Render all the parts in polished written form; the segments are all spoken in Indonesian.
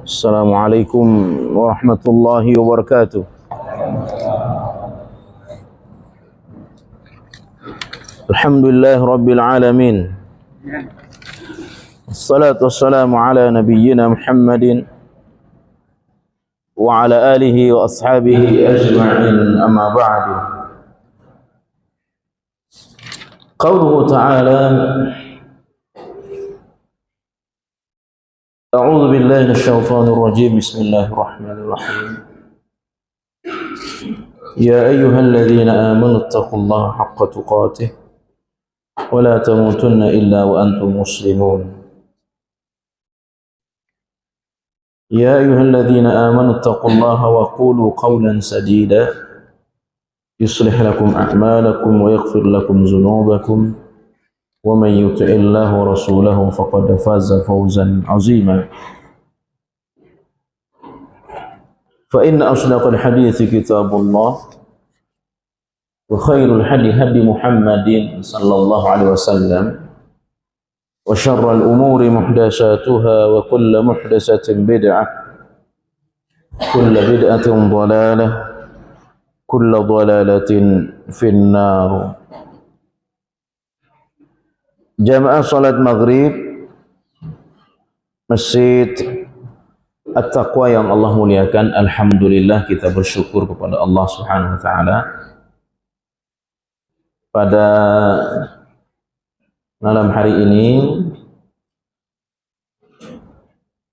Assalamualaikum warahmatullahi wabarakatuh. Alhamdulillah rabbil alamin. Assalatu wassalamu ala nabiyyina Muhammadin wa ala alihi wa ashabihi ajma'in, amma ba'du. Qauluhu ta'ala, a'udzu billahi minasyaitonir rajim. Bismillahirrahmanirrahim. Ya ayyuhalladzina amanu taqullaha haqqa tuqatih wa la tamutunna illa wa antum muslimun. Ya ayyuhalladzina amanu taqullaha wa qulu qawlan sadida yuslih lakum a'malakum wa yaghfir lakum dhunubakum wa man yuti'illaha wa rasulahu faqad faza fawzan 'azima. Fa inna asdaqal hadithi kitabullah wa khairul hadi hadi Muhammadin sallallahu alaihi wasallam wa syarrul umuri muhdatsatuha wa kullu muhdatsatin bid'ah kullu bid'atin dhalalah kullu dhalalatin finnar. Jamaah salat maghrib Masjid At-Taqwa yang Allah muliakan, alhamdulillah kita bersyukur kepada Allah Subhanahu wa taala pada malam hari ini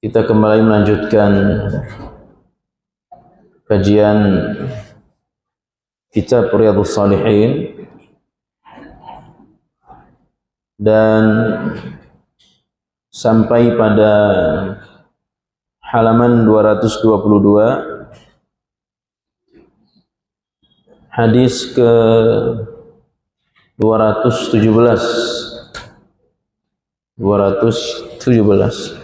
kita kembali melanjutkan kajian kitab Riyadhus Shalihin, dan sampai pada halaman 222, hadis ke 217.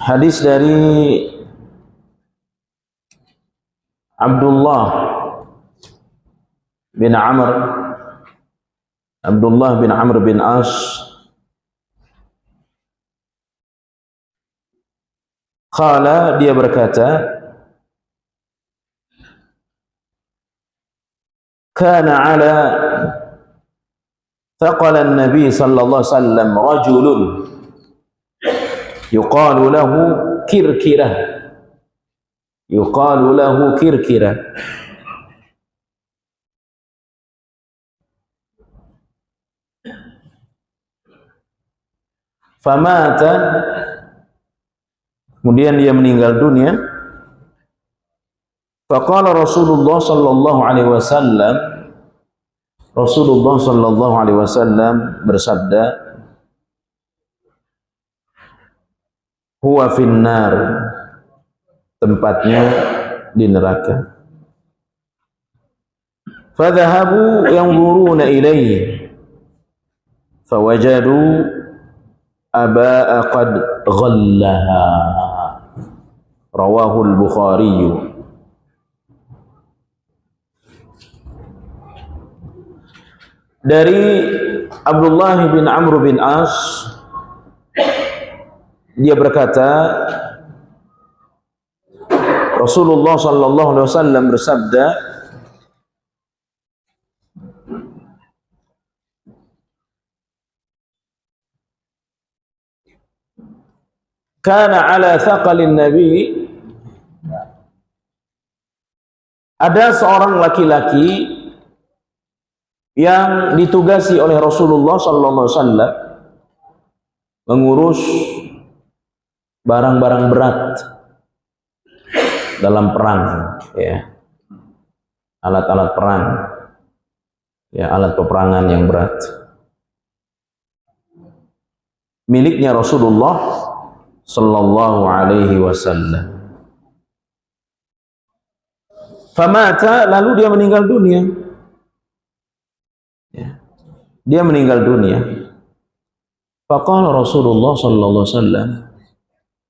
Hadis dari Abdullah bin Amr bin As qala, dia berkata, kana ala thaqala an-nabi sallallahu alaihi wasallam rajulun yuqalu lahu kirkirah. Famata, kemudian dia meninggal dunia. Faqala Rasulullah sallallahu alaihi wasallam bersabda, huwa finnar, tempatnya di neraka. Fadhahabu yanzuruna ilaihi fawajadu aba'a qad ghallaha. Rawahul Bukhari. Dari Abdullah bin Amr bin As, dia berkata, Rasulullah sallallahu alaihi wasallam bersabda, kana ala thaqalin nabi, ada seorang laki-laki yang ditugasi oleh Rasulullah sallallahu alaihi wasallam mengurus barang-barang berat dalam perang, ya, alat-alat perang, ya, alat peperangan yang berat miliknya Rasulullah sallallahu alaihi wasallam. Famata, lalu dia meninggal dunia, ya, dia meninggal dunia. Faqala Rasulullah sallallahu alaihi wasallam,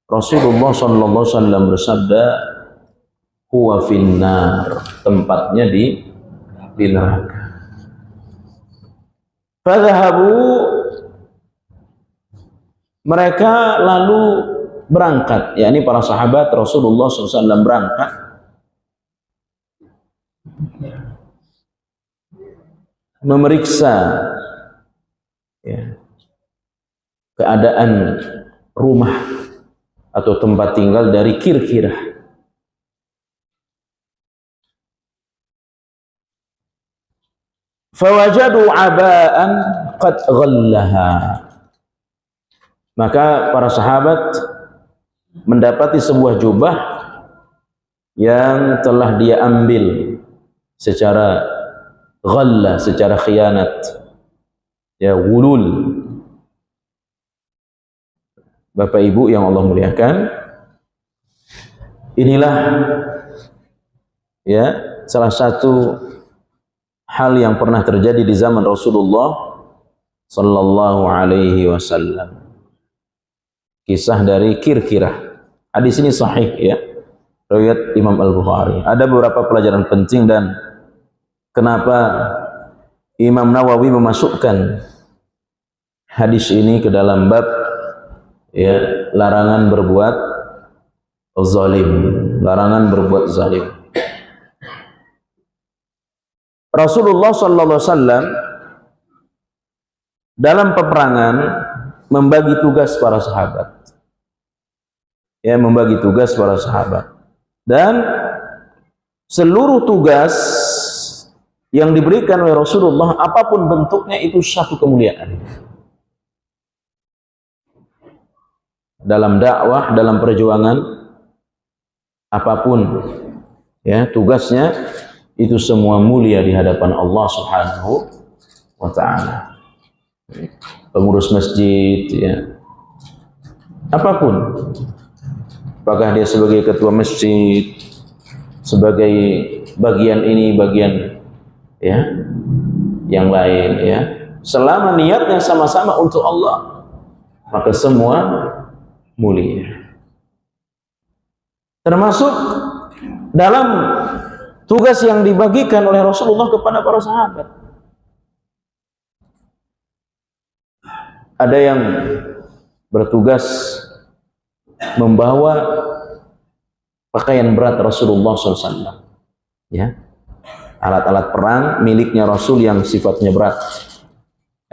Rasulullah sallallahu alaihi wasallam bersabda, huwa finnar, tempatnya di neraka. Fadhahabu, mereka lalu berangkat, yakni para sahabat Rasulullah SAW berangkat memeriksa ya, keadaan rumah atau tempat tinggal dari Kirkirah. Fawajadu aba'an qad ghallaha, maka para sahabat mendapati sebuah jubah yang telah dia ambil secara ghalla, secara khianat, ya, wulul. Bapak Ibu yang Allah muliakan, inilah ya salah satu hal yang pernah terjadi di zaman Rasulullah sallallahu alaihi wasallam. Kisah dari Kirkirah. Hadis ini sahih ya, riwayat Imam Al-Bukhari. Ada beberapa pelajaran penting dan kenapa Imam Nawawi memasukkan hadis ini ke dalam bab ya larangan berbuat zalim, larangan berbuat zalim. Rasulullah sallallahu alaihi wasallam dalam peperangan membagi tugas para sahabat. Ya, membagi tugas para sahabat. Dan seluruh tugas yang diberikan oleh Rasulullah, apapun bentuknya, itu satu kemuliaan. Dalam dakwah, dalam perjuangan, apapun ya tugasnya, itu semua mulia di hadapan Allah Subhanahu wa ta'ala. Pengurus masjid ya, apapun, apakah dia sebagai ketua masjid, sebagai bagian ini, bagian ya yang lain ya, selama niatnya sama-sama untuk Allah, maka semua mulia. Termasuk dalam tugas yang dibagikan oleh Rasulullah kepada para sahabat. Ada yang bertugas membawa pakaian berat Rasulullah SAW, ya, alat-alat perang miliknya Rasul yang sifatnya berat,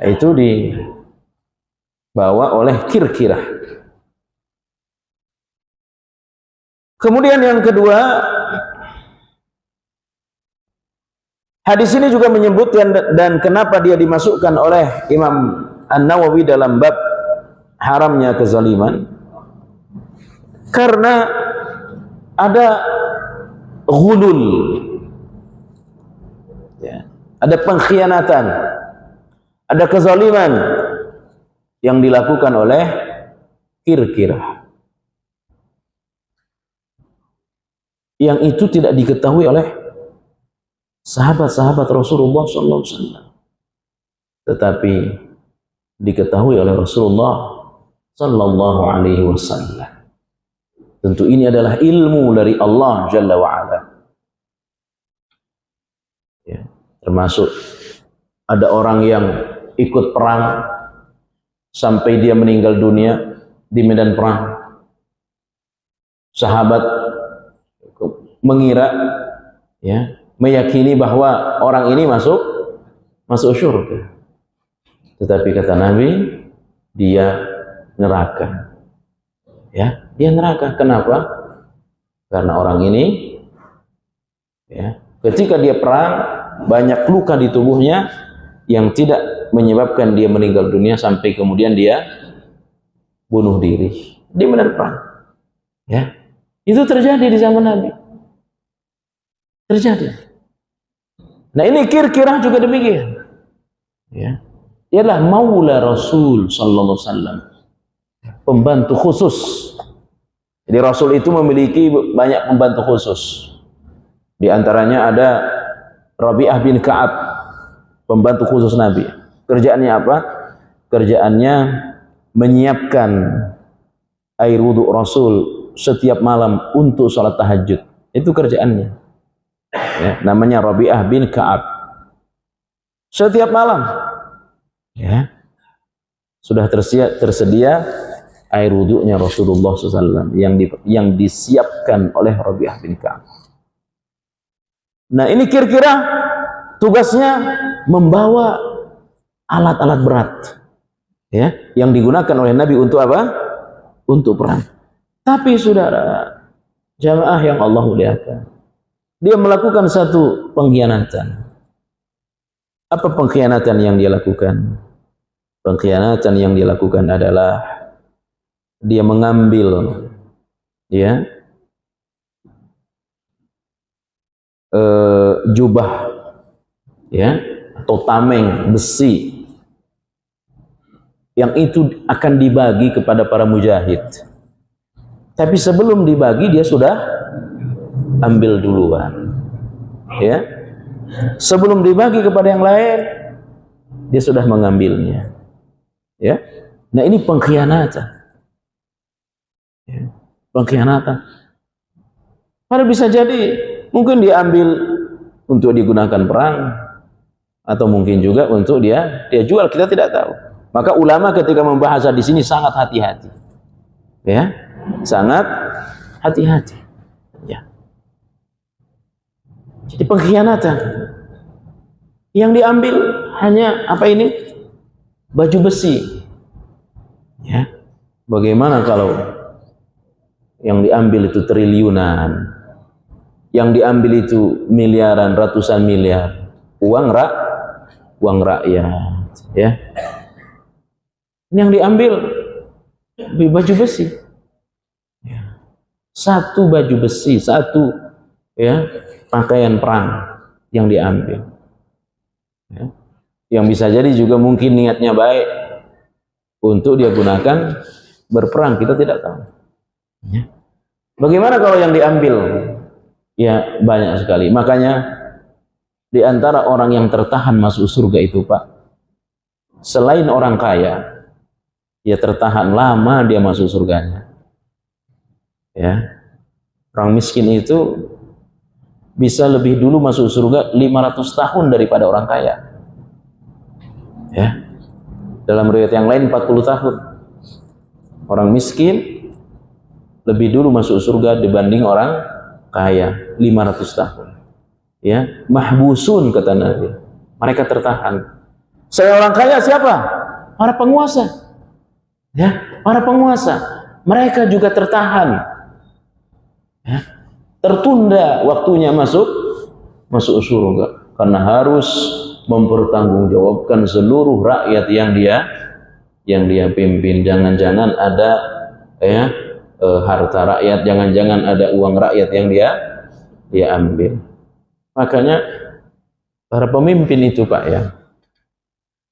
itu dibawa oleh Kirkirah. Kemudian yang kedua, hadis ini juga menyebutkan, dan kenapa dia dimasukkan oleh Imam An-Nawawi dalam bab haramnya kezaliman, karena ada ghulul ya, ada pengkhianatan, ada kezaliman yang dilakukan oleh Kirkirah, yang itu tidak diketahui oleh sahabat-sahabat Rasulullah SAW, tetapi diketahui oleh Rasulullah sallallahu alaihi wasallam. Tentu ini adalah ilmu dari Allah Jalla wa'ala ya, termasuk ada orang yang ikut perang sampai dia meninggal dunia di medan perang. Sahabat mengira ya, meyakini bahwa orang ini masuk syurga, tetapi kata Nabi, dia neraka. Ya, dia neraka. Kenapa? Karena orang ini ya, ketika dia perang, banyak luka di tubuhnya yang tidak menyebabkan dia meninggal dunia sampai kemudian dia bunuh diri di medan perang. Ya, itu terjadi di zaman Nabi. Terjadi. Nah, ini Kirkirah juga demikian. Ya. Ialah maula Rasul sallallahu alaihi wasallam, pembantu khusus. Jadi Rasul itu memiliki banyak pembantu khusus. Di antaranya ada Rabi'ah bin Ka'ab, pembantu khusus Nabi. Kerjaannya apa? Kerjaannya menyiapkan air wudhu Rasul setiap malam untuk sholat tahajud. Itu kerjaannya. Ya, namanya Rabi'ah bin Ka'ab. Setiap malam, ya, sudah tersedia air wudhunya Rasulullah SAW yang disiapkan oleh Rabi'ah bin Ka'ab. Nah, ini kira-kira tugasnya membawa alat-alat berat, ya, yang digunakan oleh Nabi untuk apa? Untuk perang. Tapi saudara, jamaah yang Allah muliakan, dia melakukan satu pengkhianatan. Apa pengkhianatan yang dia lakukan? Pengkhianatan yang dia lakukan adalah dia mengambil, ya, jubah, ya, atau tameng besi yang itu akan dibagi kepada para mujahid. Tapi sebelum dibagi dia sudah ambil duluan, ya. Sebelum dibagi kepada yang lain dia sudah mengambilnya, ya. Nah, ini pengkhianatan, ya. Pengkhianatan. Padahal bisa jadi mungkin diambil untuk digunakan perang, atau mungkin juga untuk dia jual, kita tidak tahu. Maka ulama ketika membahas di sini sangat hati-hati, ya, sangat hati-hati, ya. Jadi pengkhianatan yang diambil hanya apa ini? Baju besi, ya. Bagaimana kalau yang diambil itu triliunan, yang diambil itu miliaran, ratusan miliar, uang rakyat, ya. Yang diambil baju besi, ya. Satu baju besi, satu, ya, pakaian perang yang diambil, ya. Yang bisa jadi juga mungkin niatnya baik untuk dia gunakan berperang, kita tidak tahu, ya. Bagaimana kalau yang diambil? Ya, banyak sekali. Makanya di antara orang yang tertahan masuk surga itu, Pak, selain orang kaya, ya tertahan lama dia masuk surganya, ya. Orang miskin itu bisa lebih dulu masuk surga 500 tahun daripada orang kaya, ya. Dalam riwayat yang lain 40 tahun. Orang miskin lebih dulu masuk surga dibanding orang kaya 500 tahun, ya. Mahbusun kata Nabi, mereka tertahan. Saya orang kaya siapa? Para penguasa, ya, para penguasa, mereka juga tertahan, ya. Tertunda waktunya masuk surga karena harus mempertanggungjawabkan seluruh rakyat yang dia pimpin. Jangan-jangan ada, ya, harta rakyat, jangan-jangan ada uang rakyat yang dia ambil. Makanya para pemimpin itu, Pak, ya,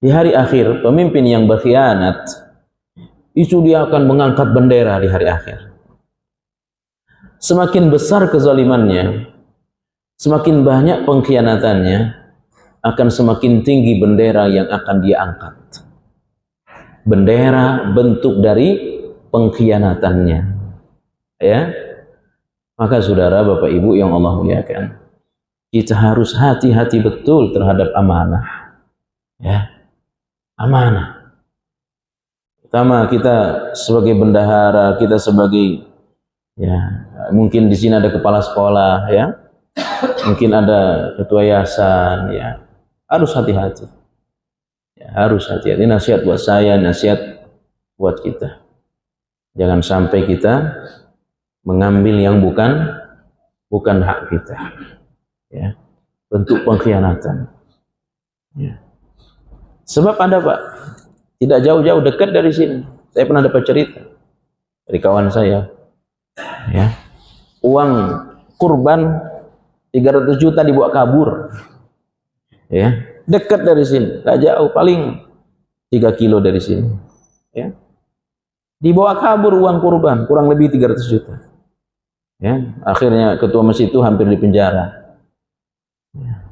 di hari akhir, pemimpin yang berkhianat itu dia akan mengangkat bendera di hari akhir. Semakin besar kezalimannya, semakin banyak pengkhianatannya, akan semakin tinggi bendera yang akan dia angkat. Bendera bentuk dari pengkhianatannya, ya. Maka saudara, Bapak Ibu yang Allah muliakan, kita harus hati-hati betul terhadap amanah, ya. Amanah. Pertama, kita sebagai bendahara, kita sebagai, ya, mungkin di sini ada kepala sekolah, ya, mungkin ada ketua yayasan, ya, harus hati-hati, ya, harus hati-hati. Nasihat buat saya, nasihat buat kita, jangan sampai kita mengambil yang bukan hak kita, ya, bentuk pengkhianatan, ya. Sebab ada, Pak, tidak jauh-jauh, dekat dari sini, saya pernah dapat cerita dari kawan saya, ya, uang kurban 300 juta dibawa kabur, ya, dekat dari sini, tak jauh, paling 3 kilo dari sini, ya, dibawa kabur uang kurban kurang lebih 300 juta, ya. Akhirnya ketua masjid itu hampir dipenjara, ya.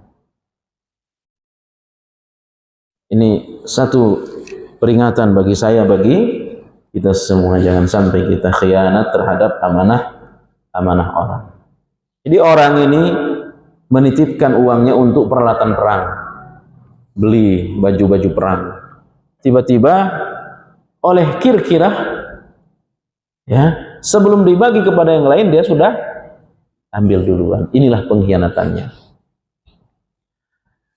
Ini satu peringatan bagi saya, bagi kita semua jangan sampai kita khianat terhadap amanah orang. Jadi orang ini menitipkan uangnya untuk peralatan perang, beli baju-baju perang. Tiba-tiba oleh kir-kirah, ya, sebelum dibagi kepada yang lain dia sudah ambil duluan. Inilah pengkhianatannya.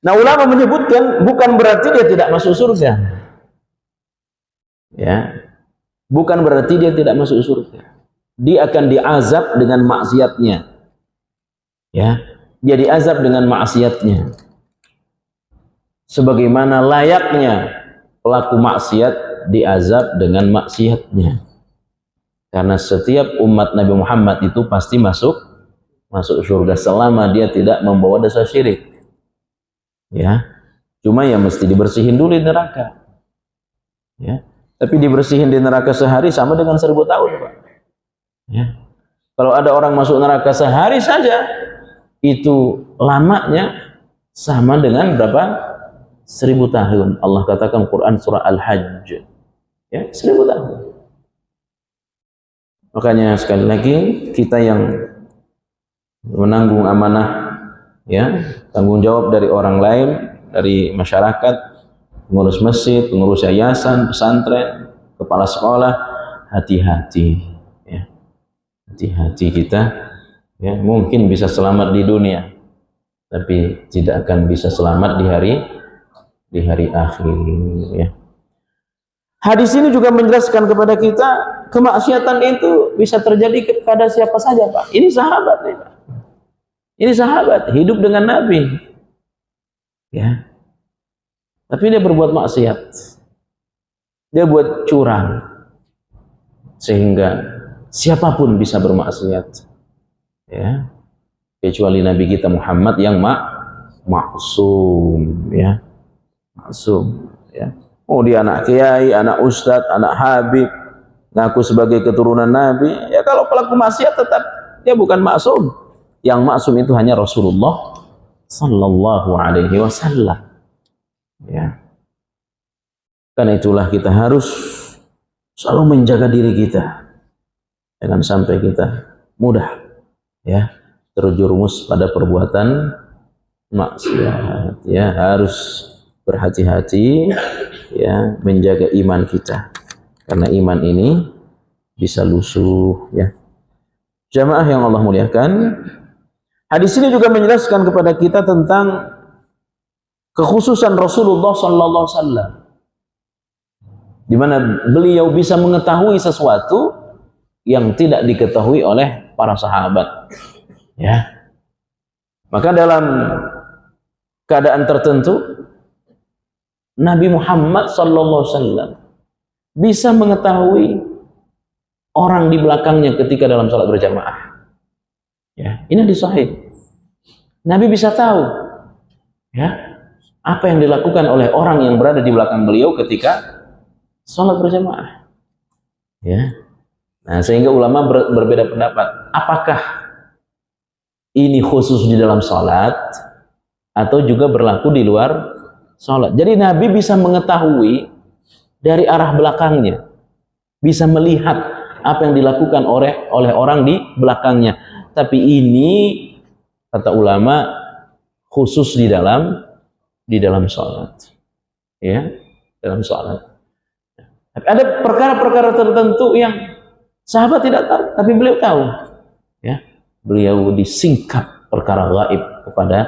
Nah, ulama menyebutkan bukan berarti dia tidak masuk surga. Ya, bukan berarti dia tidak masuk surga. Dia akan diazab dengan maksiatnya. Ya, dia diazab dengan maksiatnya. Sebagaimana layaknya pelaku maksiat diazab dengan maksiatnya. Karena setiap umat Nabi Muhammad itu pasti masuk surga selama dia tidak membawa dosa syirik. Ya, cuma ya mesti dibersihin dulu di neraka. Ya, tapi dibersihin di neraka sehari sama dengan 1000 tahun, Pak. Ya, kalau ada orang masuk neraka sehari saja, itu lamanya sama dengan berapa? 1000 tahun. Allah katakan Quran surah Al-Hajj. Ya, 1000 tahun. Makanya sekali lagi kita yang menanggung amanah, ya, tanggung jawab dari orang lain, dari masyarakat, pengurus masjid, pengurus yayasan, pesantren, kepala sekolah, hati-hati, ya. Hati-hati kita, ya, mungkin bisa selamat di dunia, tapi tidak akan bisa selamat di hari akhir, ya. Hadis ini juga menjelaskan kepada kita kemaksiatan itu bisa terjadi kepada siapa saja, Pak. Ini sahabat nih, Pak. Ini sahabat hidup dengan Nabi, ya. Tapi dia berbuat maksiat, dia buat curang, sehingga siapapun bisa bermaksiat, ya, kecuali Nabi kita Muhammad yang maksum, ya, maksum, ya. Oh, dia anak kiai, anak ustadz, anak habib, ngaku sebagai keturunan Nabi. Ya, kalau pelaku maksiat tetap dia bukan maksum. Yang maksum itu hanya Rasulullah sallallahu alaihi wasallam. Ya. Karena itulah kita harus selalu menjaga diri kita. Jangan sampai kita mudah, ya, terjerumus pada perbuatan maksiat. Ya, harus berhati-hati, ya, menjaga iman kita. Karena iman ini bisa lusuh, ya. Jamaah yang Allah muliakan, hadis ini juga menjelaskan kepada kita tentang kekhususan Rasulullah sallallahu alaihi wasallam, di mana beliau bisa mengetahui sesuatu yang tidak diketahui oleh para sahabat, ya. Maka dalam keadaan tertentu Nabi Muhammad sallallahu alaihi wasallam bisa mengetahui orang di belakangnya ketika dalam sholat berjamaah. Ya, ini di sahih. Nabi bisa tahu, ya, apa yang dilakukan oleh orang yang berada di belakang beliau ketika sholat berjamaah. Ya. Nah, sehingga ulama berbeda pendapat. Apakah ini khusus di dalam sholat atau juga berlaku di luar sholat? Jadi Nabi bisa mengetahui dari arah belakangnya, bisa melihat apa yang dilakukan oleh orang di belakangnya. Tapi ini kata ulama khusus di dalam sholat, ya, dalam sholat. Ada perkara-perkara tertentu yang sahabat tidak tahu, tapi beliau tahu, ya. Beliau disingkap perkara gaib kepada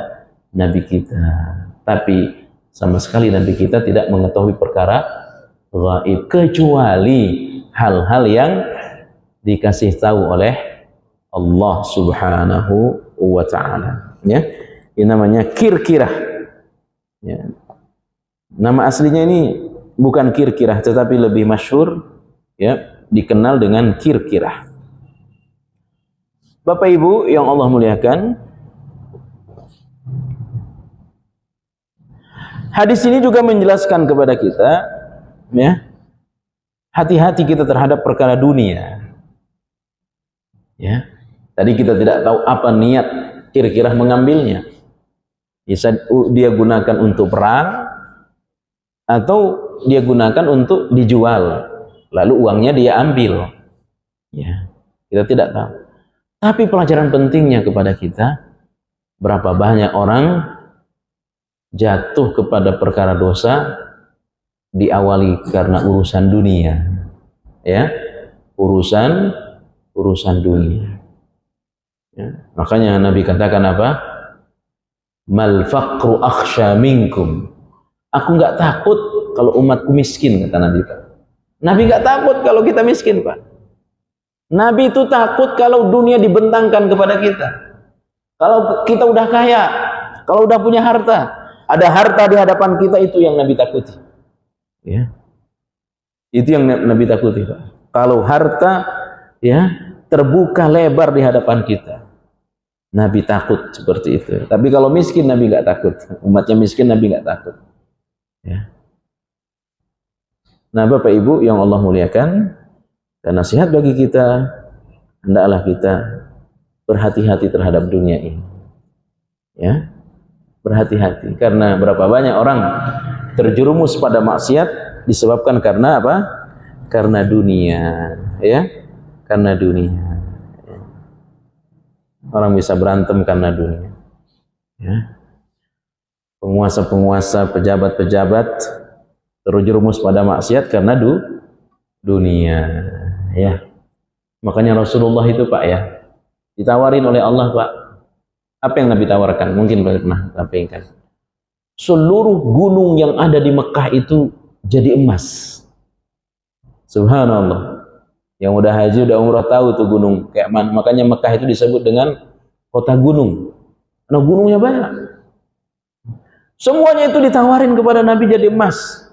Nabi kita, tapi sama sekali Nabi kita tidak mengetahui perkara gaib kecuali hal-hal yang dikasih tahu oleh Allah Subhanahu wa ta'ala, ya. Ini namanya kir-kirah, ya. Nama aslinya ini bukan kir-kirah tetapi lebih masyhur, ya, dikenal dengan kir-kirah. Bapak Ibu yang Allah muliakan, hadis ini juga menjelaskan kepada kita, ya, hati-hati kita terhadap perkara dunia. Ya, tadi kita tidak tahu apa niat kir-kirah mengambilnya. Bisa dia gunakan untuk perang atau dia gunakan untuk dijual lalu uangnya dia ambil. Ya, kita tidak tahu. Tapi pelajaran pentingnya kepada kita, berapa banyak orang jatuh kepada perkara dosa diawali karena urusan dunia, ya, urusan dunia. Ya. Makanya Nabi katakan apa? Mal faqru akhsha minkum. Aku nggak takut kalau umatku miskin, kata Nabi, Pak. Nabi nggak takut kalau kita miskin, Pak. Nabi itu takut kalau dunia dibentangkan kepada kita. Kalau kita udah kaya, kalau udah punya harta, ada harta di hadapan kita, itu yang Nabi takuti. Ya. Itu yang Nabi takuti, Pak. Kalau harta ya terbuka lebar di hadapan kita, Nabi takut seperti itu. Tapi kalau miskin, Nabi nggak takut. Umatnya miskin, Nabi nggak takut. Ya. Nah, Bapak Ibu yang Allah muliakan, dan nasihat bagi kita, hendaklah kita berhati-hati terhadap dunia ini. Ya, berhati-hati, karena berapa banyak orang terjerumus pada maksiat disebabkan karena apa? Karena dunia, ya, karena dunia. Orang bisa berantem karena dunia. Ya. Penguasa-penguasa, pejabat-pejabat terjerumus pada maksiat karena dunia. Ya, makanya Rasulullah itu, Pak, ya, ditawarin oleh Allah, Pak. Apa yang Nabi tawarkan? Mungkin pernah sampaikan. Seluruh gunung yang ada di Mekah itu jadi emas. Subhanallah. Yang udah haji, udah umrah tahu tuh gunung kayak mana. Makanya Mekah itu disebut dengan kota gunung. Nah, gunungnya banyak. Semuanya itu ditawarin kepada Nabi jadi emas.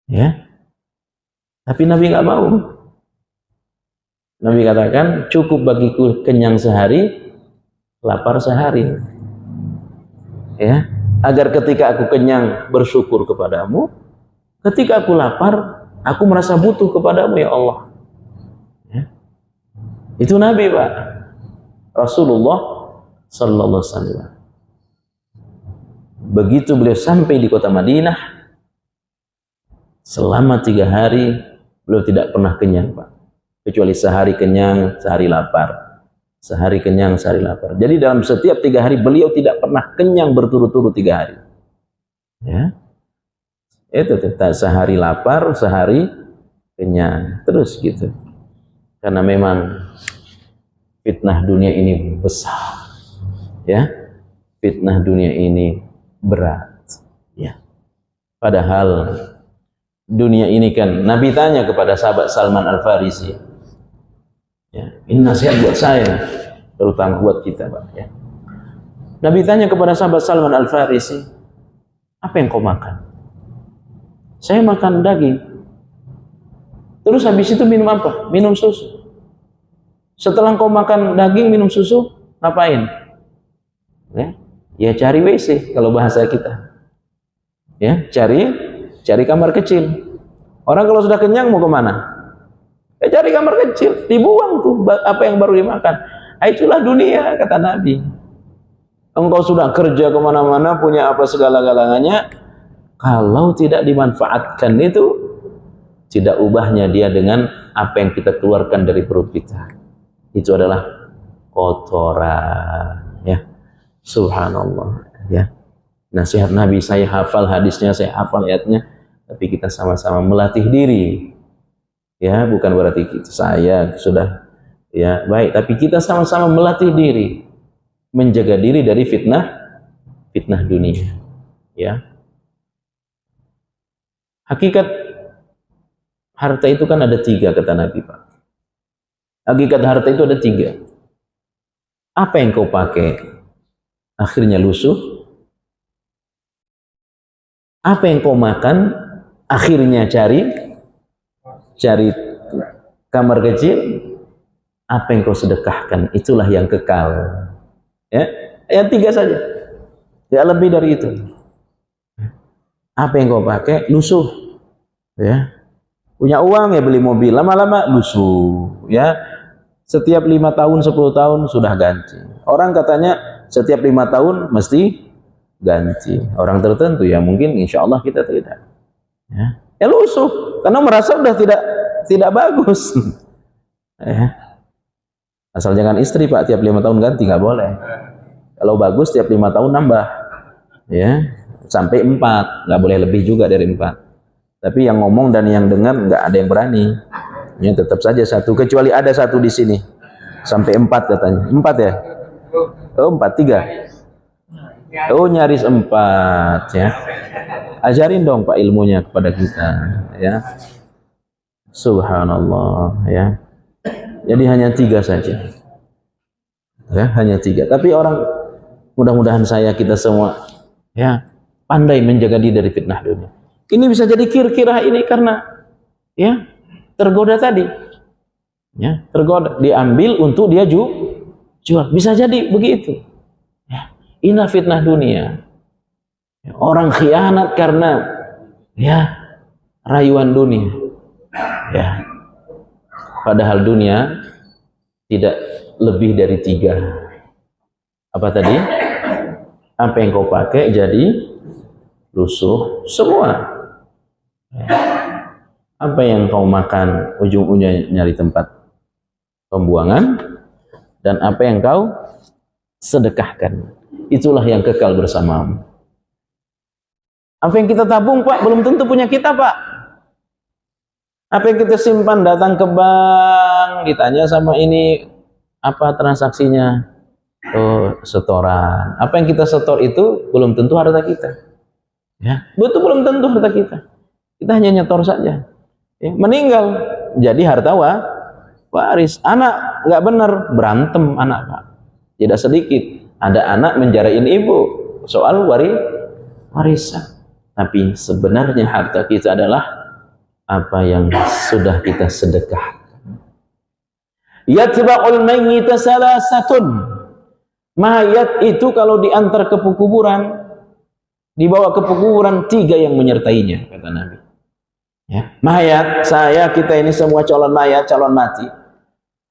Ya. Tapi Nabi nggak mau. Nabi katakan, cukup bagiku kenyang sehari, lapar sehari. Ya, agar ketika aku kenyang bersyukur kepadamu, ketika aku lapar, aku merasa butuh kepadamu, ya Allah. Ya. Itu Nabi, Pak. Rasulullah sallallahu alaihi wasallam. Begitu beliau sampai di kota Madinah, selama 3 hari beliau tidak pernah kenyang, Pak. Kecuali sehari kenyang, sehari lapar. Sehari kenyang, sehari lapar. Jadi dalam setiap 3 hari beliau tidak pernah kenyang berturut-turut 3 hari. Ya, itu sehari lapar, sehari kenyang, terus gitu. Karena memang fitnah dunia ini besar, ya. Fitnah dunia ini berat, ya. Padahal dunia ini kan, Nabi tanya kepada sahabat Salman Al-Farisi, ya, ini nasihat buat saya, terutama buat kita, Pak, ya. Nabi tanya kepada sahabat Salman Al-Farisi, apa yang kau makan? Saya makan daging. Terus habis itu minum apa? Minum susu. Setelah kau makan daging, minum susu, ngapain? Ya cari WC kalau bahasa kita. Ya, cari kamar kecil. Orang kalau sudah kenyang mau kemana? Ya cari kamar kecil, dibuang tuh apa yang baru dimakan. Itulah dunia, kata Nabi. Engkau sudah kerja kemana-mana, punya apa segala-galanya, kalau tidak dimanfaatkan itu, tidak ubahnya dia dengan apa yang kita keluarkan dari perut kita. Itu adalah kotoran, ya. Subhanallah, ya. Nasihat Nabi, saya hafal hadisnya, saya hafal ayatnya, tapi kita sama-sama melatih diri. Ya, bukan berarti saya sudah ya baik, tapi kita sama-sama melatih diri, menjaga diri dari fitnah dunia. Ya. Hakikat harta itu kan ada 3, kata Nabi, Pak. Hakikat harta itu ada 3. Apa yang kau pakai akhirnya lusuh. Apa yang kau makan akhirnya cari kamar kecil. Apa yang kau sedekahkan, itulah yang kekal. Ya, yang 3 saja, tidak lebih dari itu. Apa yang kau pakai lusuh, ya. Punya uang ya beli mobil, lama-lama lusuh, ya. Setiap 5 tahun, 10 tahun sudah ganti. Orang katanya setiap 5 tahun mesti ganti. Orang tertentu ya mungkin insya Allah kita tidak. Ya. Ya lusuh, karena merasa udah tidak bagus. Asal jangan istri Pak, tiap 5 tahun ganti, nggak boleh. Kalau bagus tiap 5 tahun nambah, ya sampai 4, nggak boleh lebih juga dari 4. Tapi yang ngomong dan yang dengar nggak ada yang berani. Ya tetap saja 1, kecuali ada 1 di sini sampai 4 katanya. 4 ya? Oh 4, 3. Oh nyaris 4 ya. Ajarin dong Pak ilmunya kepada kita ya. Subhanallah ya. Jadi hanya 3 saja. Ya, hanya 3. Tapi orang, mudah-mudahan kita semua ya pandai menjaga diri dari fitnah dunia. Ini bisa jadi kira-kira ini karena ya tergoda tadi. Ya, tergoda, diambil untuk dia jual. Bisa jadi begitu. Ya, inilah fitnah dunia. Ya, orang khianat karena ya rayuan dunia. Ya. Padahal dunia tidak lebih dari 3. Apa tadi? Apa yang kau pakai jadi lusuh semua. Ya. Apa yang kau makan ujung-ujungnya nyari tempat pembuangan, dan apa yang kau sedekahkan itulah yang kekal bersamamu. Apa yang kita tabung Pak belum tentu punya kita Pak. Apa yang kita simpan datang ke bank, ditanya sama ini apa transaksinya, oh setoran. Apa yang kita setor itu belum tentu harta kita. Ya, betul belum tentu harta kita. Kita hanya nyetor saja. Ya, meninggal jadi harta waris. Anak nggak benar, berantem anak Pak. Tidak sedikit ada anak menjarain ibu soal warisan. Tapi sebenarnya harta kita adalah apa yang sudah kita sedekahkan. Yatba'ul mayyita salasatun. Mayat itu kalau diantar ke kuburan, dibawa ke kuburan, 3 yang menyertainya, kata Nabi. Ya, mayat, kita ini semua calon mayat, calon mati.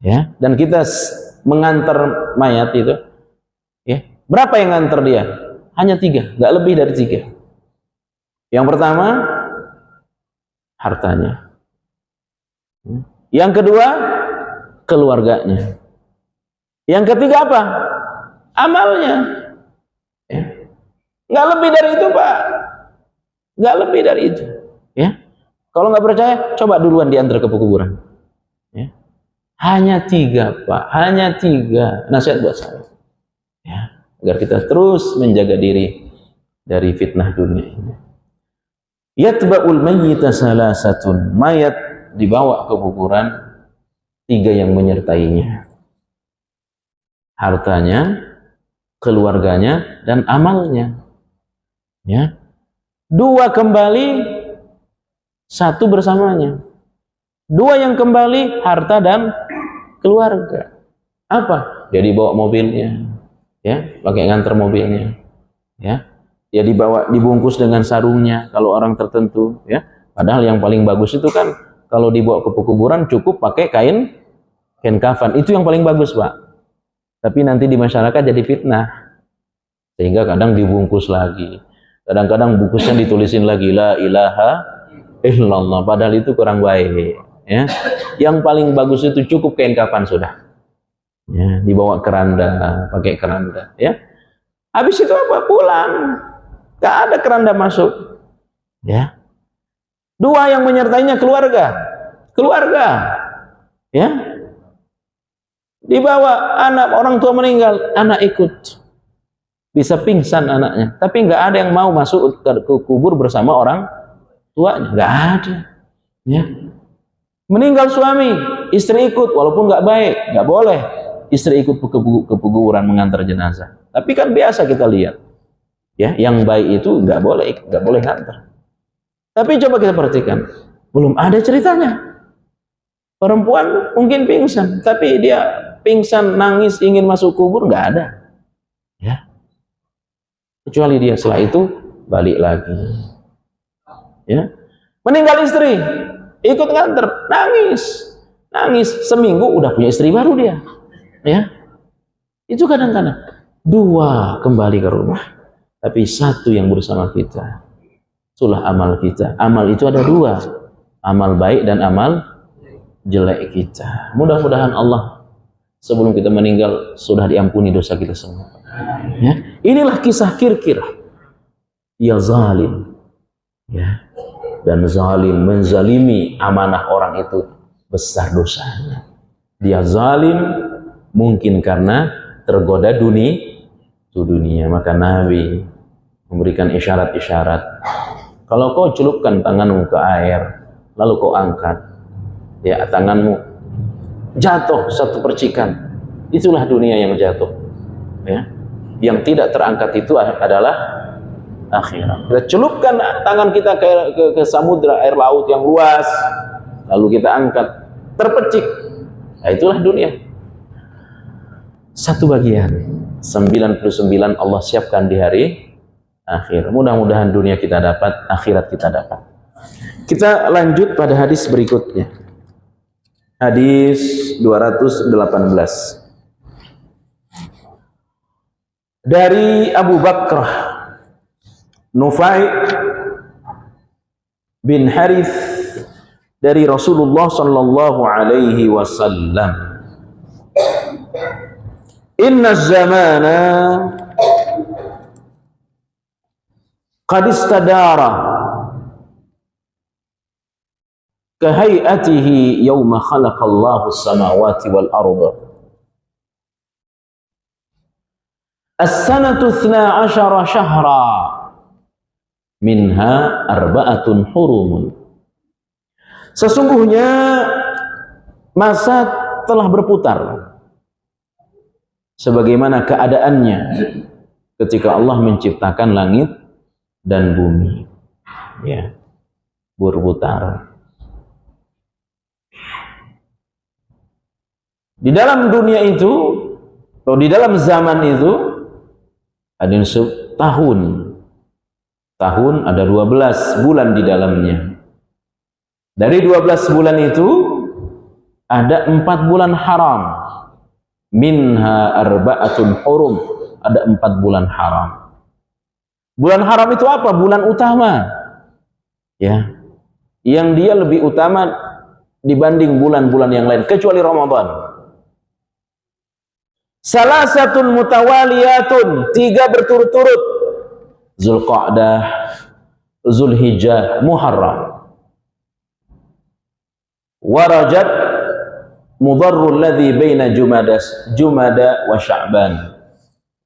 Ya, dan kita mengantar mayat itu. Ya, berapa yang ngantar dia? Hanya 3, nggak lebih dari 3. Yang pertama, hartanya. Yang kedua, keluarganya. Yang ketiga apa? Amalnya. Ya. Nggak lebih dari itu Pak. Nggak lebih dari itu. Ya. Kalau nggak percaya, coba duluan diantar ke kuburan. Ya. Hanya 3 Pak. Hanya 3. Nasihat buat saya. Ya. Agar kita terus menjaga diri dari fitnah dunia ini. Yatba'ul mayyita salasatun. Mayat dibawa ke kuburan, 3 yang menyertainya. Hartanya, keluarganya, dan amalnya. Ya. 2 kembali, 1 bersamanya. 2 yang kembali, harta dan keluarga. Apa? Dia dibawa mobilnya. Ya, pakai nganter mobilnya. Ya. Ya dibawa, dibungkus dengan sarungnya kalau orang tertentu, ya. Padahal yang paling bagus itu kan kalau dibawa ke kuburan cukup pakai kain kafan, itu yang paling bagus Pak. Tapi nanti di masyarakat jadi fitnah, sehingga kadang dibungkus lagi, kadang-kadang bungkusnya ditulisin lagi la ilaha illallah, padahal itu kurang baik. Ya, yang paling bagus itu cukup kain kafan sudah. Ya, dibawa keranda, pakai keranda. Ya, habis itu apa? Pulang. Gak ada keranda masuk. Ya. 2 yang menyertainya keluarga. Ya. Dibawa anak, orang tua meninggal, anak ikut. Bisa pingsan anaknya, tapi nggak ada yang mau masuk ke kubur bersama orang tuanya, nggak ada. Ya. Meninggal suami, istri ikut, walaupun nggak baik, nggak boleh istri ikut ke kuburan mengantar jenazah. Tapi kan biasa kita lihat. Ya, yang baik itu nggak boleh ngantar. Tapi coba kita perhatikan, belum ada ceritanya. Perempuan mungkin pingsan, tapi dia pingsan nangis ingin masuk kubur, nggak ada. Ya, kecuali dia setelah itu balik lagi. Ya, meninggal istri, ikut nganter, nangis seminggu udah punya istri baru dia. Ya, itu kadang-kadang 2 kembali ke rumah, tapi 1 yang bersama kita. itulah amal kita. Amal itu ada dua, amal baik dan amal jelek kita. Mudah-mudahan Allah sebelum kita meninggal sudah diampuni dosa kita semua. Ya. Inilah kisah Kirkir. Ia zalim. Ya. Dan zalim, menzalimi amanah orang itu besar dosanya. Dia zalim mungkin karena tergoda dunia. Maka Nabi memberikan isyarat-isyarat. Kalau kau celupkan tanganmu ke air, lalu kau angkat, ya tanganmu jatuh satu percikan, itulah dunia yang jatuh. Ya. Yang tidak terangkat itu adalah akhirat. Kita celupkan tangan kita ke samudra, air laut yang luas, lalu kita angkat, terpecik. Nah, itulah dunia. Satu bagian, 99 Allah siapkan di hari akhir. Mudah-mudahan dunia kita dapat, akhirat kita dapat. Kita lanjut pada hadis berikutnya. Hadis 218. Dari Abu Bakrah Nufai bin Harith dari Rasulullah sallallahu alaihi wasallam, inna zamana qad istadara kahayatihi yawma khalaqallahu as-samawati wal arda. As-sanatu 12 syahra minha arba'atun hurumun. Sesungguhnya masa telah berputar sebagaimana keadaannya ketika Allah menciptakan langit dan bumi. Ya, berputar. Di dalam dunia itu, atau di dalam zaman itu, ada yang disebut tahun. Tahun ada 12 bulan di dalamnya. Dari 12 bulan itu ada 4 bulan haram. Minha arba'atun hurum. Ada 4 bulan haram. Bulan haram itu apa? Bulan utama. Ya. Yang dia lebih utama dibanding bulan-bulan yang lain kecuali Ramadan. Salasatun mutawaliyatun, 3 berturut-turut. Zulqa'dah, Zulhijjah, Muharram. Wa Rajab, Mudharrul ladzi baina Jumada wa Sya'ban.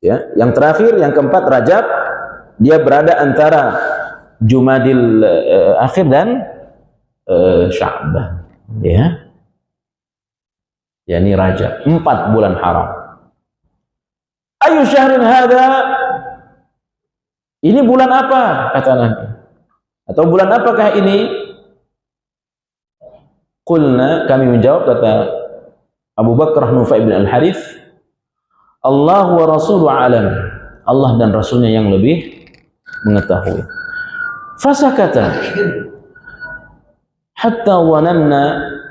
Ya, yang terakhir, yang keempat Rajab, dia berada antara Jumadil akhir dan Sya'ban. Ya. Yani Rajab, 4 bulan haram. Ayu syahrin hadza? Ini bulan apa? Kata Nabi. Atau bulan apakah ini? Qulna, kami menjawab, kata Abu Bakrah Nufai bin Al-Harith, Allah wa Rasuluhu alam. Allah dan Rasulnya yang lebih mengetahui. Fasakata hatta wananna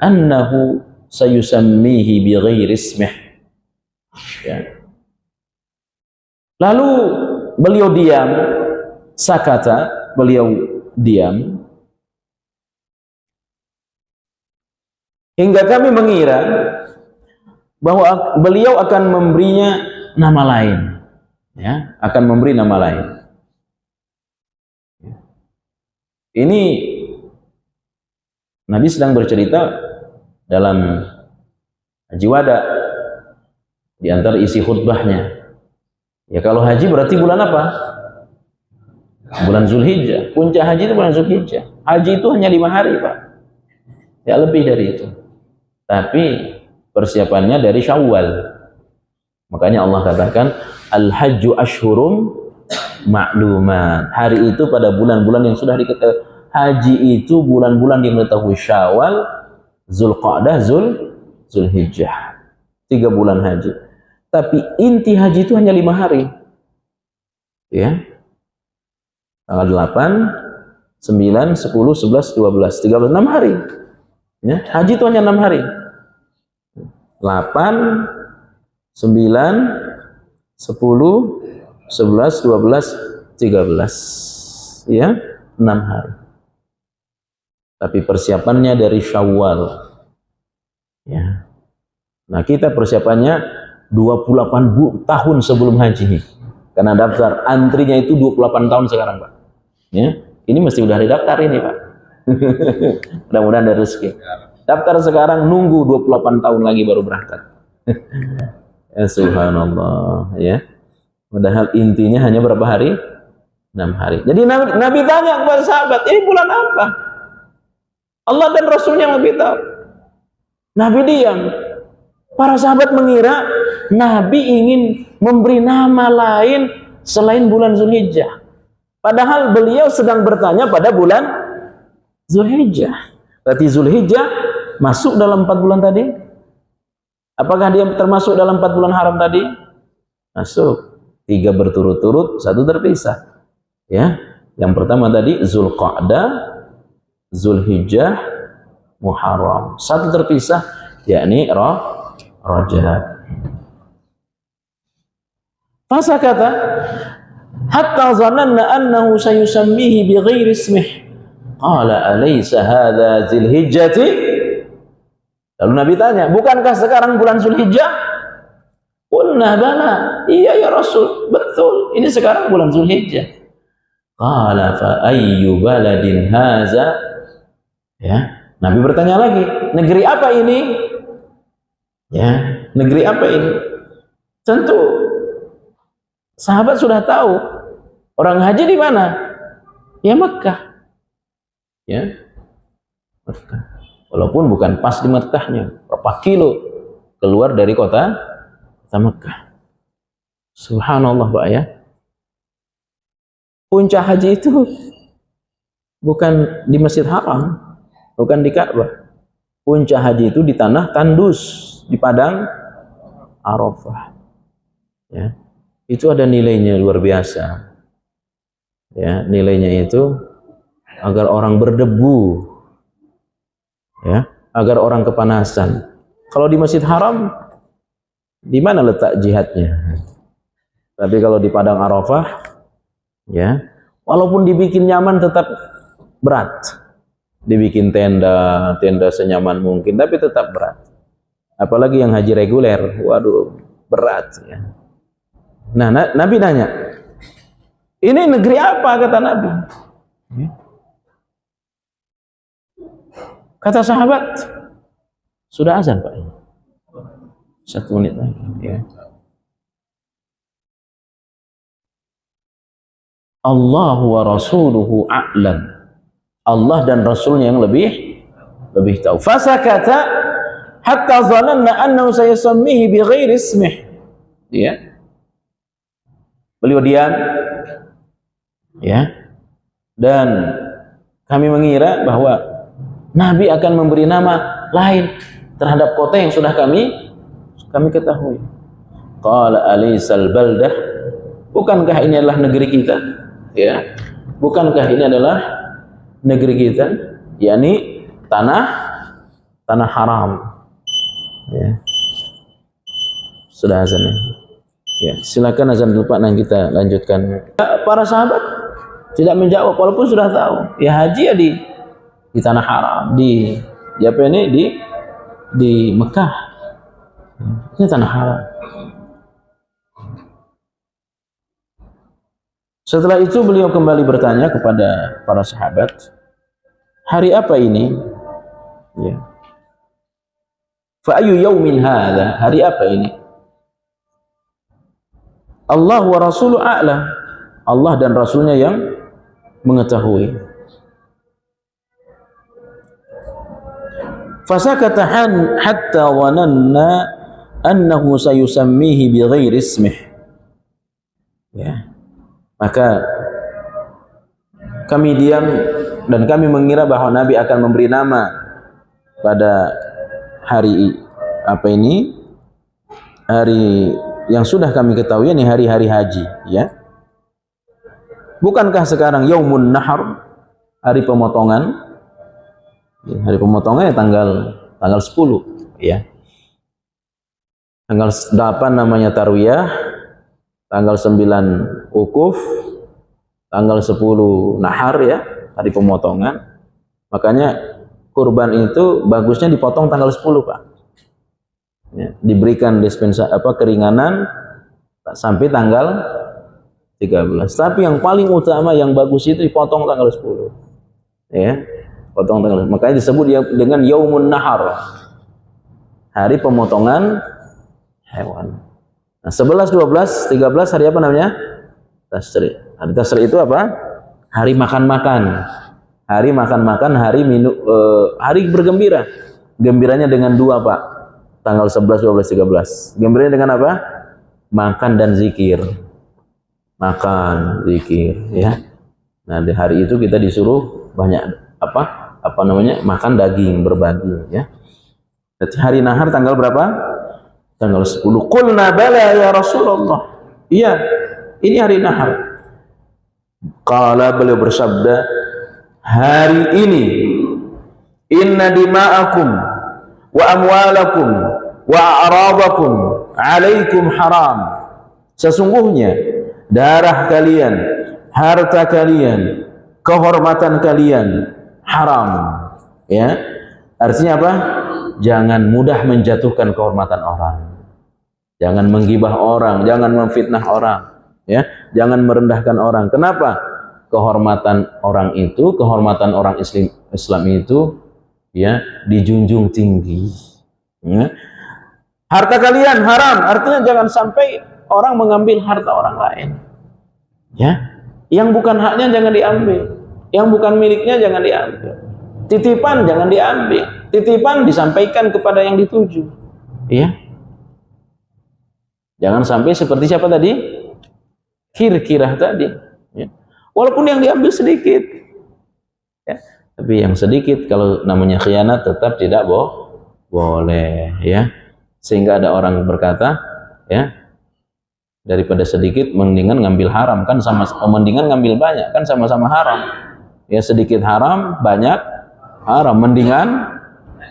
annahu sayusammihi bighairi ismih. Ya. Lalu beliau diam, sakata, beliau diam, hingga kami mengira bahwa beliau akan memberinya nama lain, ya, akan memberi nama lain. Ini Nabi sedang bercerita dalam Haji Wada, di antara isi khutbahnya. Ya, kalau haji berarti bulan apa? Bulan Zulhijjah. Puncak haji itu bulan Zulhijjah. Haji itu hanya 5 hari, Pak. Ya, lebih dari itu. Tapi persiapannya dari Syawal. Makanya Allah katakan al-hajju ashhurum ma'lumat. Hari itu pada bulan-bulan yang sudah diketahui. Haji itu bulan-bulan yang mengetahui Syawal, Zulqa'dah, Zulhijjah. 3 bulan haji. Tapi inti haji itu hanya 5 hari. Ya. Tanggal 8, 9, 10, 11, 12, 13, 6 hari. Ya. Haji itu hanya 6 hari. 8, 9, 10, 11, 12, 13. Ya. 6 hari. Tapi persiapannya dari Syawal. Ya. Nah, kita persiapannya 28 tahun sebelum haji. Karena daftar antrinya itu 28 tahun sekarang, Pak. Ya. Ini mesti udah didaftar ini, Pak. Mudah-mudahan ada rezeki. Daftar sekarang, nunggu 28 tahun lagi baru berangkat. Ya, subhanallah, ya. Padahal intinya hanya berapa hari? 6 hari. Jadi Nabi tanya kepada sahabat, ini bulan apa? Allah dan Rasulnya lebih tahu. Nabi diam. Para sahabat mengira Nabi ingin memberi nama lain selain bulan Zulhijjah. Padahal beliau sedang bertanya pada bulan Zulhijjah. Berarti Zulhijjah masuk dalam 4 bulan tadi? Apakah dia termasuk dalam 4 bulan haram tadi? Masuk. 3 berturut-turut, 1 terpisah. Ya, yang pertama tadi Zulqa'dah, Zulhijjah, Muharram. 1 terpisah, yakni Rajab. Fasakata hatta zananna annahu sayusammihi bighairi ismih. Qala alaysa hadha Zulhijjati? Lalu Nabi tanya, bukankah sekarang bulan Zulhijjah? Qulna bala. Iya ya Rasul, betul. Ini sekarang bulan Zulhijjah. Qala fa ayyu baladin haza? Ya, Nabi bertanya lagi, negeri apa ini? Ya, negeri apa ini? Tentu sahabat sudah tahu. Orang haji di mana? Ya Mekkah. Ya, Mekkah. Walaupun bukan pas di Mekkahnya, berapa kilo keluar dari kota Mekkah. Subhanallah, Pak, ya. Puncak haji itu bukan di Masjid Haram, bukan di Ka'bah. Puncak haji itu di tanah tandus, di padang Arafah. Ya. Itu ada nilainya luar biasa. Ya, nilainya itu agar orang berdebu, ya, agar orang kepanasan. Kalau di Masjid Haram, di mana letak jihadnya? Tapi kalau di padang Arafah, ya, walaupun dibikin nyaman tetap berat. Dibikin tenda senyaman mungkin, tapi tetap berat. Apalagi yang haji reguler, waduh, berat. Ya. Nah, Nabi nanya, ini negeri apa, kata Nabi? Ya. Kata sahabat, sudah azan, Pak. 1 menit lagi. Ya. Allah wa rasuluhu a'lam. Allah dan Rasulnya yang lebih tahu. Fasakata hatta zananna annahu sayasammihi bighairi ismih. Ya. Beliau diam. Ya. Dan kami mengira bahwa Nabi akan memberi nama lain terhadap kota yang sudah kami ketahui. Qala alaysal baldah? Bukankah ini adalah negeri kita? Ya. Bukankah ini adalah negeri kita, yakni tanah haram. Ya. Sudah azan ya. Ya, silakan azan dulu Pak, nanti kita lanjutkan. Para sahabat tidak menjawab walaupun sudah tahu. Ya haji ya di tanah haram, di apa ini di Mekah. Ini tanah haram. Setelah itu beliau kembali bertanya kepada para sahabat, hari apa ini? Ya. Fa ayu yaumin hadza? Hari apa ini? Allah wa rasuluhu a'lam. Allah dan Rasulnya yang mengetahui. Fasakata hatta wananna annahu sayusammihi bighairi ismih. Ya. Maka kami diam dan kami mengira bahwa Nabi akan memberi nama pada hari apa ini, hari yang sudah kami ketahui, ini hari-hari haji, ya. Bukankah sekarang Yaumun Nahar, hari pemotongan? Ya, hari pemotongan ya tanggal 10, ya. Tanggal 8 namanya Tarwiyah, tanggal 9 Wukuf, tanggal 10 Nahar, ya. hari pemotongan. Makanya kurban itu bagusnya dipotong tanggal 10, Pak. Ya, diberikan keringanan sampai tanggal 13. Tapi yang paling utama yang bagus itu dipotong tanggal 10. Ya, potong tanggal. Makanya disebut dengan Yaumun Nahar. Hari pemotongan hewan. Nah, 11, 12, 13 hari apa namanya? Tasyrik. Hari tasyrik itu apa? Hari makan-makan. Hari makan-makan, hari bergembira. Gembiranya dengan dua, Pak. Tanggal 11, 12, 13. Gembiranya dengan apa? Makan dan zikir. Makan, zikir, ya. Nah, di hari itu kita disuruh banyak makan daging, berbagi, ya. Jadi hari nahar tanggal berapa? Tanggal 10. Qulna bala ya Rasulullah. Iya, ini hari nahar. Qala, beliau bersabda, hari ini inna dima'akum wa amwalakum wa a'radakum alaikum haram. Sesungguhnya darah kalian, harta kalian, kehormatan kalian haram. Ya, artinya apa? Jangan mudah menjatuhkan kehormatan orang, jangan menggibah orang, jangan memfitnah orang, ya, jangan merendahkan orang. Kenapa? Kehormatan orang itu, kehormatan orang Islam itu, ya, dijunjung tinggi. Ya. Harta kalian haram, artinya jangan sampai orang mengambil harta orang lain. Ya, yang bukan haknya jangan diambil, yang bukan miliknya jangan diambil. Titipan jangan diambil, titipan disampaikan kepada yang dituju. Ya, jangan sampai seperti siapa tadi? Kirkirah tadi. Ya. Walaupun yang diambil sedikit, ya, tapi yang sedikit kalau namanya khianat tetap tidak boleh, ya. Sehingga ada orang berkata, ya, daripada sedikit mendingan ngambil haram, kan mendingan ngambil banyak, kan sama-sama haram. Ya, sedikit haram, banyak haram, mendingan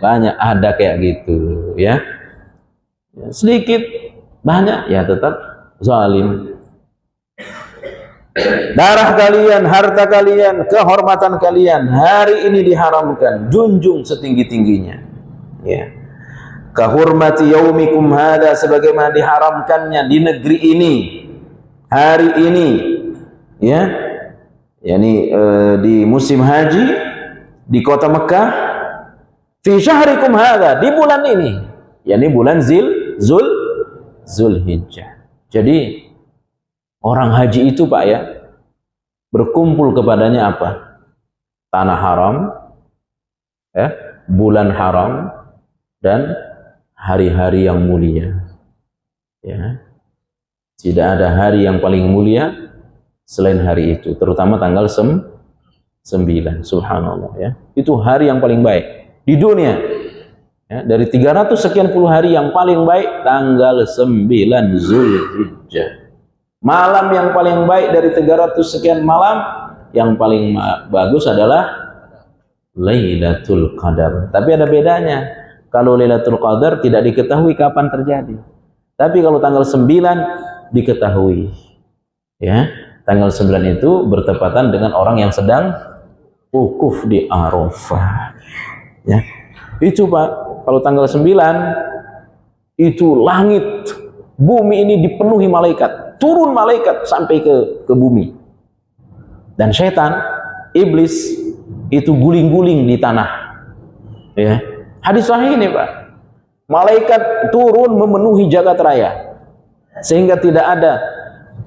banyak. Ada kayak gitu, ya. Sedikit banyak ya tetap zalim. Darah kalian, harta kalian, kehormatan kalian hari ini diharamkan, junjung setinggi-tingginya. Ya. Kahurmati yaumikum hada, sebagaimana diharamkannya di negeri ini, hari ini, ya, yakni di musim haji di kota Mekah, fi syahrikum hada, di bulan ini, yakni bulan Zulhijjah. Jadi orang haji itu, Pak, ya, berkumpul kepadanya apa? Tanah haram, ya, bulan haram, dan hari-hari yang mulia. Ya. Tidak ada hari yang paling mulia selain hari itu, terutama tanggal 9. Subhanallah, ya. Itu hari yang paling baik di dunia. Ya, dari 300 sekian puluh hari yang paling baik tanggal 9 Zulhijjah. Malam yang paling baik dari 300 sekian malam, yang paling bagus adalah Lailatul Qadar. Tapi ada bedanya. Kalau Lailatul Qadar tidak diketahui kapan terjadi. Tapi kalau tanggal 9 diketahui. Ya, tanggal 9 itu bertepatan dengan orang yang sedang wukuf di Arafah. Ya. Itu, Pak, kalau tanggal 9 itu langit, bumi ini dipenuhi malaikat. Turun malaikat sampai ke bumi. Dan setan, iblis itu guling-guling di tanah. Ya. Hadis sahih ini, Pak. Malaikat turun memenuhi jagat raya. Sehingga tidak ada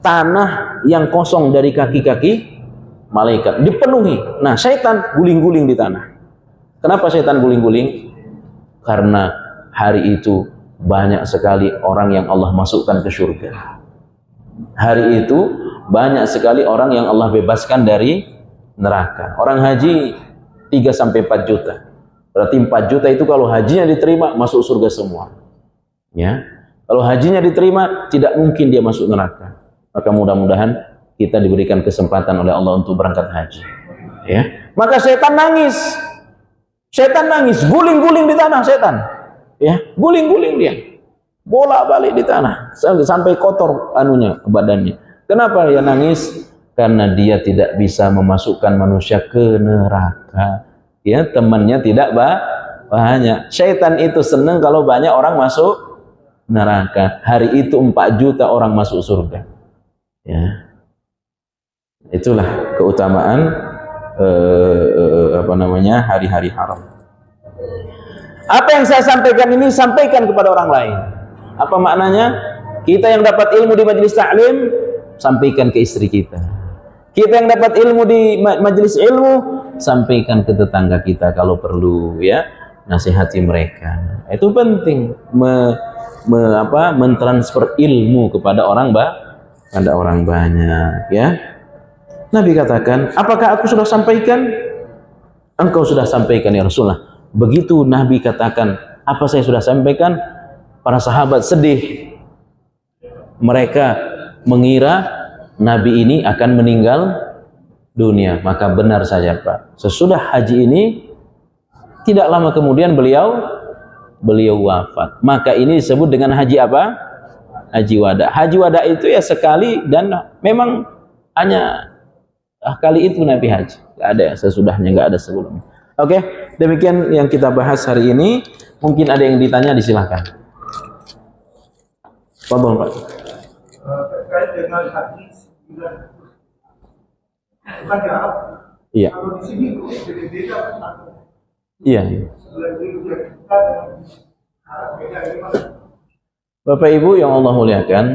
tanah yang kosong dari kaki-kaki malaikat. Dipenuhi. Nah, setan guling-guling di tanah. Kenapa setan guling-guling? Karena hari itu banyak sekali orang yang Allah masukkan ke surga. Hari itu banyak sekali orang yang Allah bebaskan dari neraka. Orang haji 3-4 juta. Berarti 4 juta itu kalau hajinya diterima masuk surga semua. Ya. Kalau hajinya diterima tidak mungkin dia masuk neraka. Maka mudah-mudahan kita diberikan kesempatan oleh Allah untuk berangkat haji. Ya. Maka setan nangis. Setan nangis, guling-guling di tanah setan. Ya, guling-guling dia. Bolak-balik di tanah sampai kotor anunya, badannya. Kenapa dia nangis? karena dia tidak bisa memasukkan manusia ke neraka. Ya, temannya tidak banyak. Syaitan itu senang kalau banyak orang masuk neraka. Hari itu 4 juta orang masuk surga. Ya. Itulah keutamaan hari-hari haram. Apa yang saya sampaikan ini sampaikan kepada orang lain. Apa maknanya? Kita yang dapat ilmu di majelis taklim sampaikan ke istri kita. Kita yang dapat ilmu di majelis ilmu sampaikan ke tetangga kita kalau perlu, ya, nasihati mereka. Itu penting mentransfer ilmu kepada orang banyak, ya. Nabi katakan, apakah aku sudah sampaikan? Engkau sudah sampaikan ya Rasulullah. Begitu Nabi katakan, apa saya sudah sampaikan? Para sahabat sedih. Mereka mengira Nabi ini akan meninggal dunia. Maka benar saja Pak. Sesudah haji ini, tidak lama kemudian beliau wafat. Maka ini disebut dengan haji apa? Haji wada. Haji wada itu ya sekali dan memang hanya kali itu Nabi haji. Gak ada sesudahnya, gak ada sebelumnya. Oke, demikian yang kita bahas hari ini. Mungkin ada yang ditanya, disilahkan. Fadhol Pak. Terkait dengan haji 9 bukan di Arab. Iya. Kalau di sini beda-beda kan? Iya. Bapak Ibu yang Allah muliakan,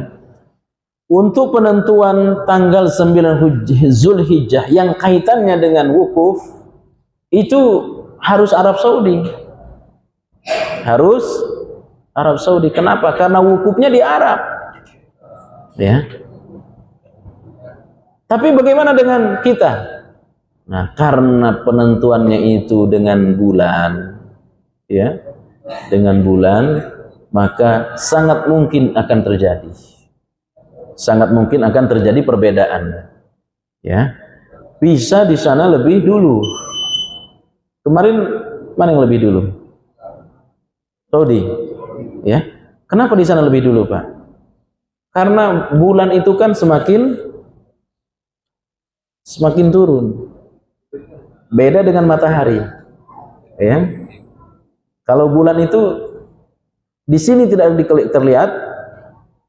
untuk penentuan tanggal 9 Zulhijjah yang kaitannya dengan wukuf itu harus Arab Saudi. Harus Arab Saudi. Kenapa? Karena wukufnya di Arab. Ya. Tapi bagaimana dengan kita? Nah, karena penentuannya itu dengan bulan, ya, dengan bulan, maka sangat mungkin akan terjadi. Sangat mungkin akan terjadi perbedaan. Ya. Bisa di sana lebih dulu. Kemarin mana yang lebih dulu? Saudi. Ya. Kenapa di sana lebih dulu, Pak? Karena bulan itu kan semakin turun. Beda dengan matahari. Ya. Kalau bulan itu di sini tidak terlihat,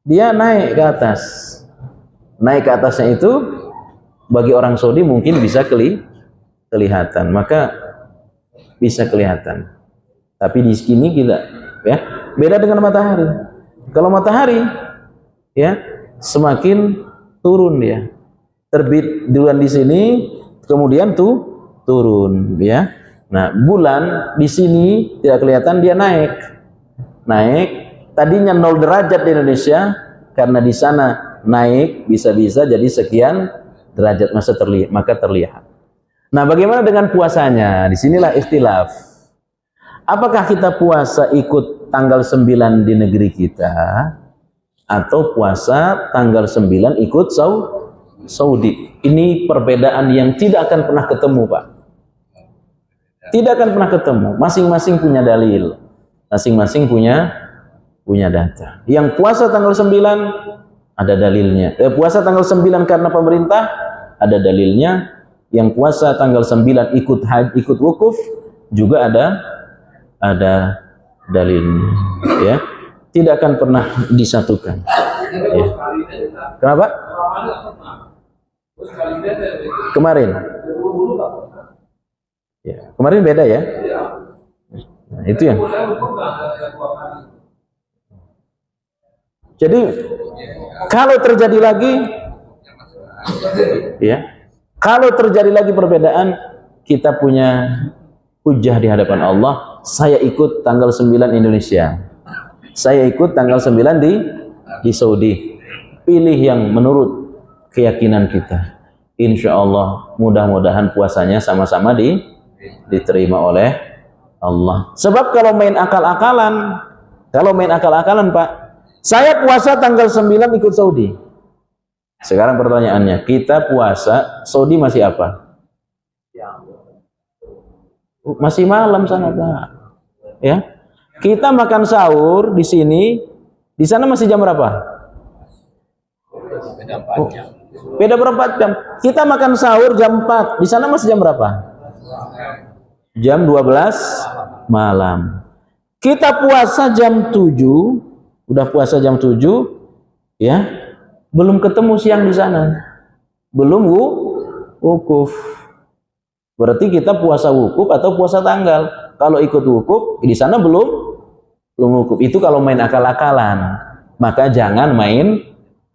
dia naik ke atas. Naik ke atasnya itu bagi orang Saudi mungkin bisa kelihatan. Maka bisa kelihatan. Tapi di sini tidak, ya. Beda dengan matahari. Kalau matahari, ya, semakin turun dia. Terbit duluan di sini, kemudian turun, ya. Nah, bulan di sini tidak kelihatan, dia naik. Tadinya 0 derajat di Indonesia, karena di sana naik bisa-bisa jadi sekian derajat, maka terlihat. Nah, bagaimana dengan puasanya? Disinilah ikhtilaf. Apakah kita puasa ikut tanggal 9 di negeri kita, atau puasa tanggal 9 ikut Saudi? Ini perbedaan yang tidak akan pernah ketemu, Pak. Tidak akan pernah ketemu. Masing-masing punya dalil. Masing-masing punya data. Yang puasa tanggal 9 ada dalilnya. Puasa tanggal 9 karena pemerintah ada dalilnya. Yang puasa tanggal 9 ikut wukuf juga ada dalilnya, ya. Tidak akan pernah disatukan, ya. Kenapa? Kemarin, ya, kemarin beda ya. Nah, itu yang. Jadi kalau terjadi lagi, ya, kalau terjadi lagi perbedaan, kita punya hujah di hadapan Allah. Saya ikut tanggal 9 Indonesia. Saya ikut tanggal 9 di Saudi. Pilih yang menurut keyakinan kita. Insya Allah mudah-mudahan puasanya sama-sama diterima oleh Allah. Sebab kalau main akal-akalan, Pak, saya puasa tanggal 9 ikut Saudi. Sekarang pertanyaannya, kita puasa Saudi masih apa? Masih malam sana, Pak. Ya. Kita makan sahur di sini, di sana masih jam berapa? Oh, beda berapa jam? Kita makan sahur jam 4. Di sana masih jam berapa? Jam 12 malam. Kita puasa jam 7. Udah puasa jam 7, ya. Belum ketemu siang di sana. Belum wukuf. Berarti kita puasa wukuf atau puasa tanggal. Kalau ikut wukuf, di sana belum wukuf. Itu kalau main akal-akalan. Maka jangan main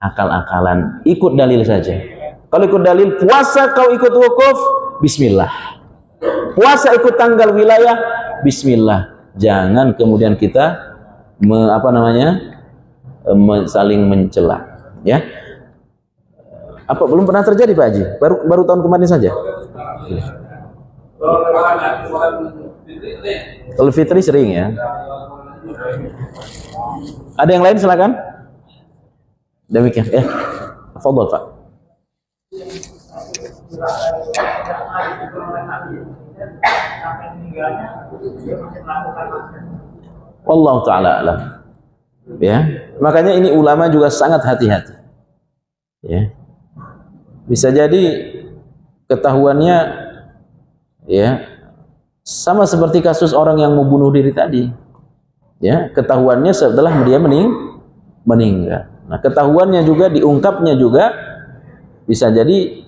akal-akalan. Ikut dalil saja. Kalau ikut dalil, puasa kau ikut wukuf, bismillah. Puasa ikut tanggal wilayah, bismillah. Jangan kemudian kita saling mencela, ya. Apa belum pernah terjadi Pak Haji? Baru tahun kemarin saja. Kalau Fitri sering ya. Ada yang lain silakan. Demikian. Fadhol Pak. Wallahu taala alam. Ya, makanya ini ulama juga sangat hati-hati. Ya. Bisa jadi ketahuannya ya sama seperti kasus orang yang mau bunuh diri tadi. Ya, ketahuannya setelah dia meninggal. Nah, ketahuannya juga diungkapnya juga bisa jadi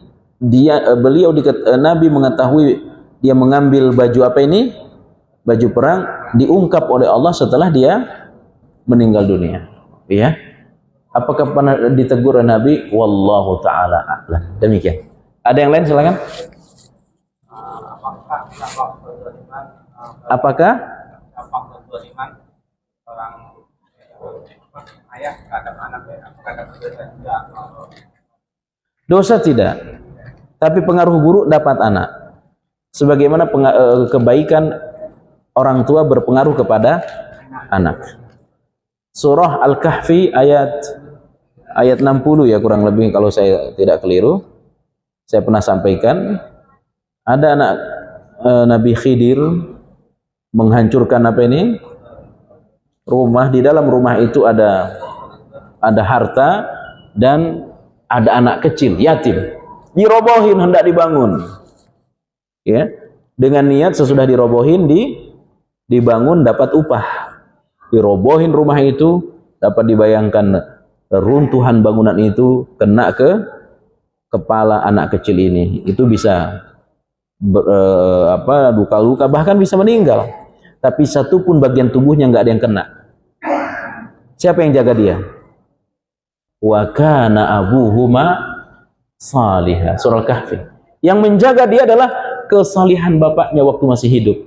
Nabi mengetahui dia mengambil baju apa ini? Baju perang diungkap oleh Allah setelah dia meninggal dunia. Ya. Apakah pernah ditegur Nabi? Wallahu taala a'lam. Demikian. Ada yang lain silakan. Apakah orang ayah terhadap anak dosa tidak, tapi pengaruh buruk dapat anak. Sebagaimana kebaikan orang tua berpengaruh kepada anak. Surah Al-Kahfi ayat 60 ya kurang lebih kalau saya tidak keliru. Saya pernah sampaikan ada anak Nabi Khidir menghancurkan apa ini? Rumah. Di dalam rumah itu ada harta dan ada anak kecil yatim. Dirobohin hendak dibangun. Ya. Dengan niat sesudah dirobohin dibangun dapat upah. Dirobohin rumah itu dapat dibayangkan runtuhan bangunan itu kena ke kepala anak kecil ini. Itu bisa luka-luka bahkan bisa meninggal. Tapi satu pun bagian tubuhnya nggak ada yang kena. Siapa yang jaga dia? Wa kana abuhuma salihah. Surah Al-Kahfi. Yang menjaga dia adalah kesalihan bapaknya waktu masih hidup.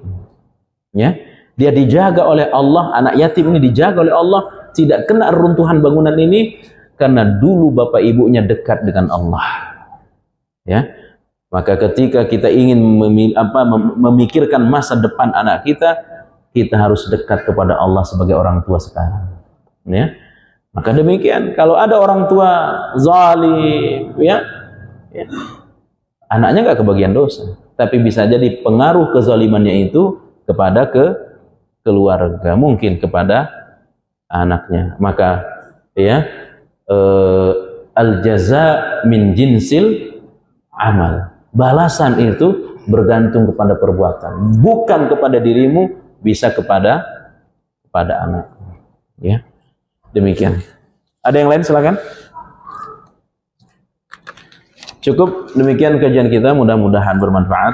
Ya, dia dijaga oleh Allah. Anak yatim ini dijaga oleh Allah, tidak kena runtuhan bangunan ini karena dulu bapak ibunya dekat dengan Allah. Ya, maka ketika kita ingin memikirkan masa depan anak kita harus dekat kepada Allah sebagai orang tua sekarang. Ya, maka demikian. Kalau ada orang tua zalim, ya anaknya nggak kebagian dosa, tapi bisa jadi pengaruh kezalimannya itu kepada keluarga, mungkin kepada anaknya. Maka ya al jaza min jinsil amal. Balasan itu bergantung kepada perbuatan, bukan kepada dirimu, bisa kepada anak. Ya. Demikian. Ada yang lain silakan. Cukup demikian kajian kita, mudah-mudahan bermanfaat.